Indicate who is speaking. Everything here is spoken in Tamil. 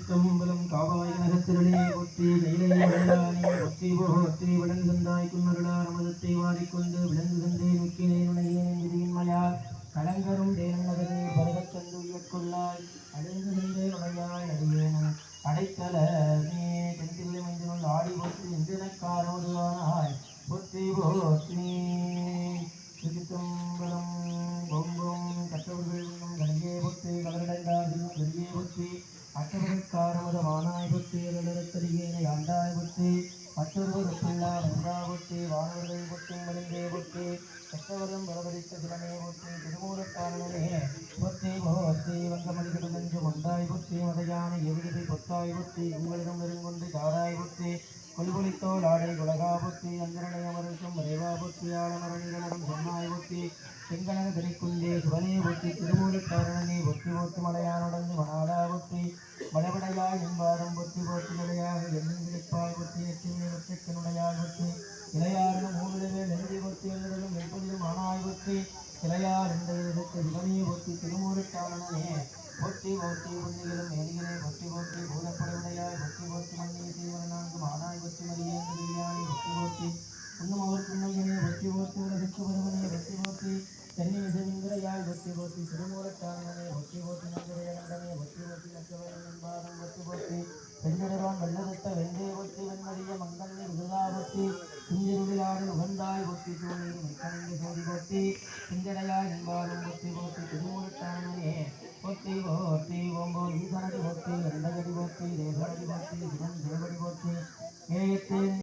Speaker 1: திருச்சிற்றம்பலம் காவாய் நகத்திரளே ஒற்றி கைலை வளையானே ஒற்றி போற்றி விளங்குந்தாய் குன்னருளார் அமதத்தை வாரிக்கொண்டு விளங்குகின்றே நுக்கிலே நுழையேன் விதியின்மையால் கலங்கரும் தேனகரே பருகச்சந்து உயர்கொள்ளாய் அடைந்துகின்றே நுழையாய் அடியேனும் அடைக்கலமே தென்தில்லை மஞ்சனுள் ஆடி போற்றி இந்திரக்காரோதுவானாய் ஒற்றி போற்றி திருச்சிற்றம்பலம் பொம்பும் கற்றவர்கள் கடையே போற்றி கலரடைந்தார்கள் வெளியே போற்றி அற்றவர்களுக்காரமதமானாய் போற்றி எழத்தறியேனை ஆண்டாய் போற்றி மற்றொருவர் ஒப்பில்லா வென்றா போற்றி வானவர்கள் போற்றும் மருந்தே போற்றி கற்றவரும் பரவரித்த சிலமே போற்றி திருமூலக்காரனே போற்றி போற்றி வங்கமதிகளும் என்று ஒன்றாய் போற்றி மதையான எதிரிதை பொத்தாய் போற்றி உங்களிடம் நெருங்கொண்டு தாராய் போற்றி கொல்பொலித்தோல் ஆடை குலகா போற்றி அந்தரனை அமர்க்கும் மறைவா போற்றி ஆழமரணிகளும் சொன்னாய் போற்றி செங்கனக திரைக்குள்ளே சிவனே போற்றி திருமூலக்காரணனே போற்றி போற்றி மலையானடந்து மணாலா போற்றி மலைபடையாய் என்பாதம் போற்றி போற்றி நிலையாக எண்ணின் கிடைப்பாய் போற்றி எச்சிமே ஒற்றைக்கனுடையாய் போற்றி இளையாறு மூவிடவே நெருங்கி போற்றி எல்லோரும் எப்பொழுதும் ஆனாய் போற்றி இளையார் என்ற இடத்து சிவனே போற்றி திருமூலக்காரணனே போற்றி போற்றி புண்ணிகளும் மேலிகளே போற்றி போற்றி பூதப்படையுடையாய் போற்றி போற்றி மன்னிய தீவரனாங்கும் ஆனாய் போற்றி மரியாதை போற்றி போற்றி இன்னும் அவர் புண்ணியனே போற்றி போற்றி உலகிற்கு வருவனே போற்றி போற்றி தென்னை இசைவிந்திரையாய் போற்றி போற்றி திருமூலக்காரணனே போற்றி போற்றி நந்திரையகண்டனே போற்றி போற்றி நச்சவரன் என்பாரம் போற்றி போற்றி வெஞ்சடரான் வெள்ளதத்த வெந்தே போற்றி வெண்மதிய மங்கண்ணி விருதா போற்றி குஞ்சிருவிழாடு உகந்தாய் போற்றி தூணி மெக்கணிந்து சோதி போற்றி குஞ்சடையாய் என்பாரம் போற்றி போற்றி திருமூலக்காரணனே போற்றி போற்றி ஓம்போ ஈசனடி போற்றி எந்தகடி போற்றி தேசனடி போற்றி சிவன் தேவடி போற்றி ஏயத்தேன்